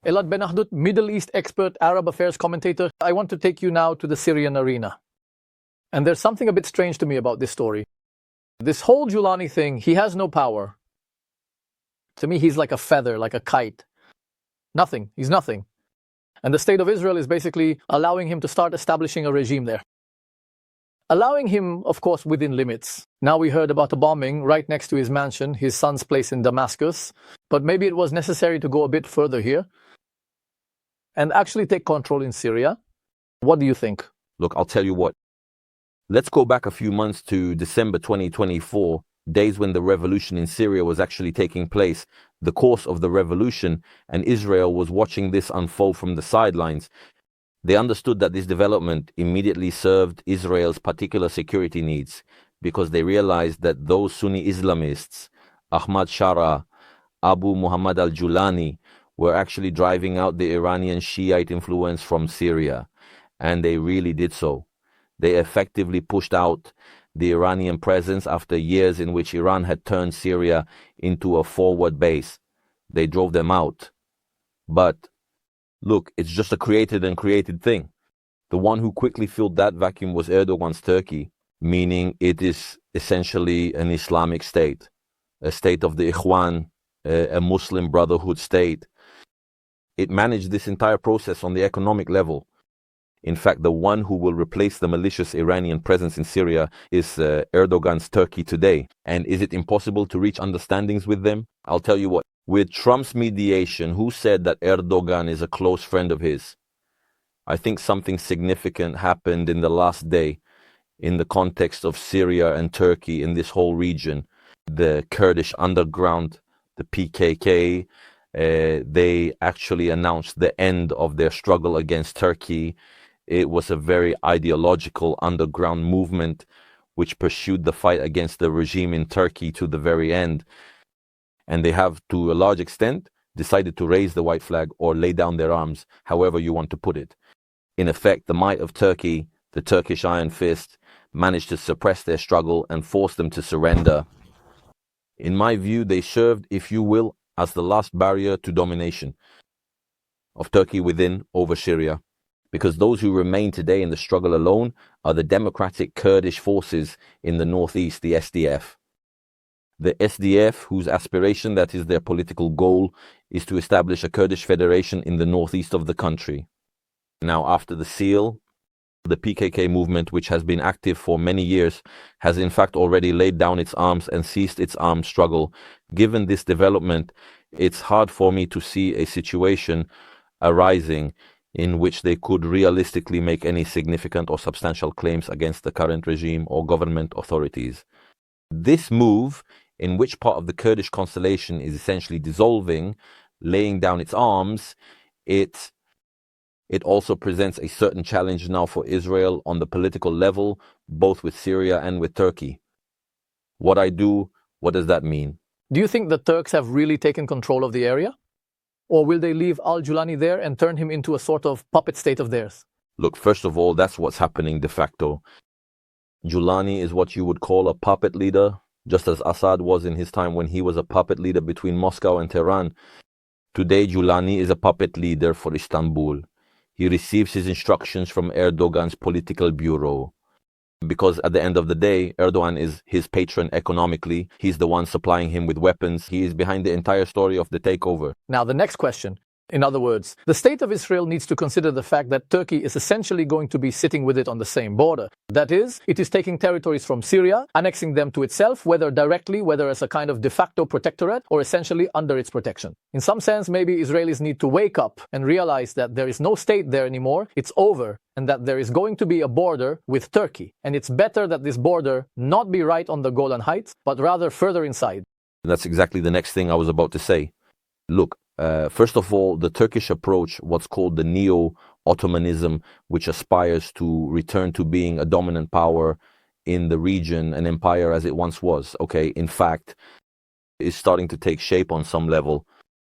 Elad Ben Achdut, Middle East expert, Arab affairs commentator. I want to take you now to the Syrian arena. And there's something a bit strange to me about this story. This whole Julani thing, he has no power. To me, he's like a feather, like a kite. Nothing. He's nothing. And the state of Israel is basically allowing him to start establishing a regime there. Allowing him, of course, within limits. Now we heard about a bombing right next to his mansion, his son's place in Damascus. But maybe it was necessary to go a bit further here and actually take control in Syria. What do you think? Look, I'll tell you what. Let's go back a few months to December 2024, days when the revolution in Syria was actually taking place, the course of the revolution, and Israel was watching this unfold from the sidelines. They understood that this development immediately served Israel's particular security needs because they realized that those Sunni Islamists, Ahmad Shara, Abu Muhammad Al-Julani, were actually driving out the Iranian Shiite influence from Syria, and they really did so. They effectively pushed out the Iranian presence after years in which Iran had turned Syria into a forward base. They drove them out. But look, it's just a created and created thing. The one who quickly filled that vacuum was Erdogan's Turkey, meaning it is essentially an Islamic state, a state of the Ikhwan, a Muslim Brotherhood state. It managed this entire process on the economic level. In fact, the one who will replace the malicious Iranian presence in Syria is Erdogan's Turkey today. And is it impossible to reach understandings with them? I'll tell you what. With Trump's mediation, who said that Erdogan is a close friend of his? I think something significant happened in the last day in the context of Syria and Turkey in this whole region. The Kurdish underground, the PKK, they actually announced the end of their struggle against Turkey. It was a very ideological underground movement which pursued the fight against the regime in Turkey to the very end. And they have, to a large extent, decided to raise the white flag or lay down their arms, however you want to put it. In effect, the might of Turkey, the Turkish Iron Fist, managed to suppress their struggle and force them to surrender. In my view, they served, if you will, as the last barrier to domination of Turkey within over Syria. Because those who remain today in the struggle alone are the democratic Kurdish forces in the northeast, the SDF. The SDF, whose aspiration, that is their political goal, is to establish a Kurdish federation in the northeast of the country. Now, after the seal, the PKK movement, which has been active for many years, has in fact already laid down its arms and ceased its armed struggle. Given this development, it's hard for me to see a situation arising in which they could realistically make any significant or substantial claims against the current regime or government authorities. This move, in which part of the Kurdish constellation is essentially dissolving, laying down its arms, it also presents a certain challenge now for Israel on the political level, both with Syria and with Turkey. What does that mean? Do you think the Turks have really taken control of the area? Or will they leave Al-Julani there and turn him into a sort of puppet state of theirs? Look, first of all, that's what's happening de facto. Julani is what you would call a puppet leader, just as Assad was in his time when he was a puppet leader between Moscow and Tehran. Today, Julani is a puppet leader for Istanbul. He receives his instructions from Erdogan's political bureau. Because at the end of the day, Erdogan is his patron economically. He's the one supplying him with weapons. He is behind the entire story of the takeover. Now, the next question. In other words, the state of Israel needs to consider the fact that Turkey is essentially going to be sitting with it on the same border. That is, it is taking territories from Syria, annexing them to itself, whether directly, whether as a kind of de facto protectorate, or essentially under its protection. In some sense, maybe Israelis need to wake up and realize that there is no state there anymore, it's over, and that there is going to be a border with Turkey. And it's better that this border not be right on the Golan Heights, but rather further inside. That's exactly the next thing I was about to say. Look, first of all, the Turkish approach, what's called the neo-Ottomanism, which aspires to return to being a dominant power in the region, an empire as it once was, in fact, is starting to take shape on some level.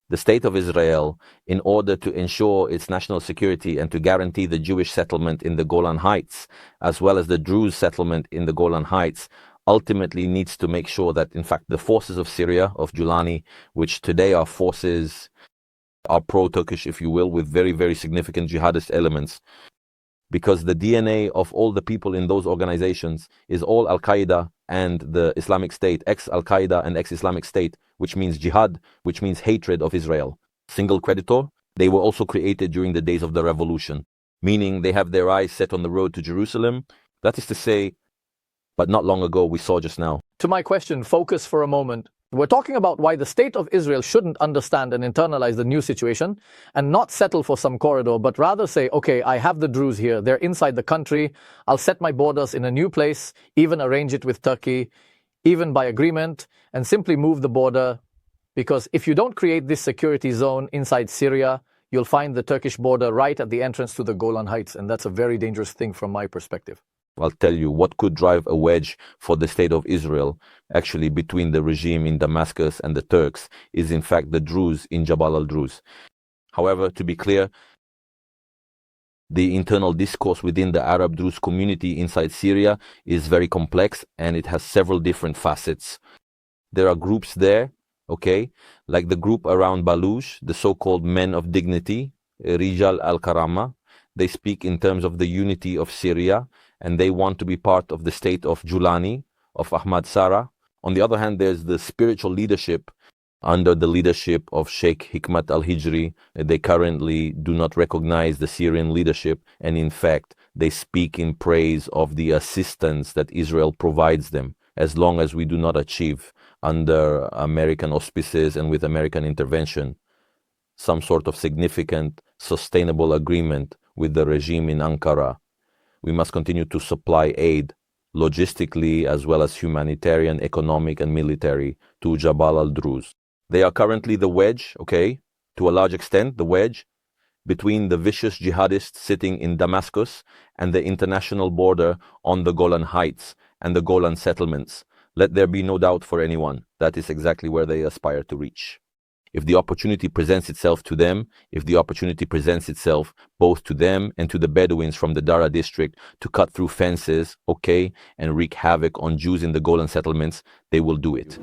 The state of Israel, in order to ensure its national security and to guarantee the Jewish settlement in the Golan Heights, as well as the Druze settlement in the Golan Heights, ultimately needs to make sure that, in fact, the forces of Syria, of Julani, which today are forces are pro-Turkish, if you will, with very, very significant jihadist elements. Because the DNA of all the people in those organizations is all Al-Qaeda and the Islamic State, ex-Al-Qaeda and ex-Islamic State, which means jihad, which means hatred of Israel. Single creditor, they were also created during the days of the revolution, meaning they have their eyes set on the road to Jerusalem. That is to say, but not long ago, we saw just now. To my question, focus for a moment. We're talking about why the state of Israel shouldn't understand and internalize the new situation and not settle for some corridor, but rather say, okay, I have the Druze here. They're inside the country. I'll set my borders in a new place, even arrange it with Turkey, even by agreement, and simply move the border. Because if you don't create this security zone inside Syria, you'll find the Turkish border right at the entrance to the Golan Heights. And that's a very dangerous thing from my perspective. I'll tell you what could drive a wedge for the state of Israel, actually between the regime in Damascus and the Turks, is in fact the Druze in Jabal al-Druze. However, to be clear, the internal discourse within the Arab Druze community inside Syria is very complex and it has several different facets. There are groups there, okay, like the group around Baluch, the so-called men of dignity, Rijal al-Karama. They speak in terms of the unity of Syria, and they want to be part of the state of Julani, of Ahmad Sarah. On the other hand, there's the spiritual leadership under the leadership of Sheikh Hikmat al-Hijri. They currently do not recognize the Syrian leadership, and in fact, they speak in praise of the assistance that Israel provides them, as long as we do not achieve, under American auspices and with American intervention, some sort of significant, sustainable agreement with the regime in Ankara. We must continue to supply aid, logistically as well as humanitarian, economic and military, to Jabal al-Druze. They are currently the wedge, okay, to a large extent, the wedge between the vicious jihadists sitting in Damascus and the international border on the Golan Heights and the Golan settlements. Let there be no doubt for anyone, that is exactly where they aspire to reach. If the opportunity presents itself to them, if the opportunity presents itself both to them and to the Bedouins from the Dara district to cut through fences, okay, and wreak havoc on Jews in the Golan settlements, they will do it.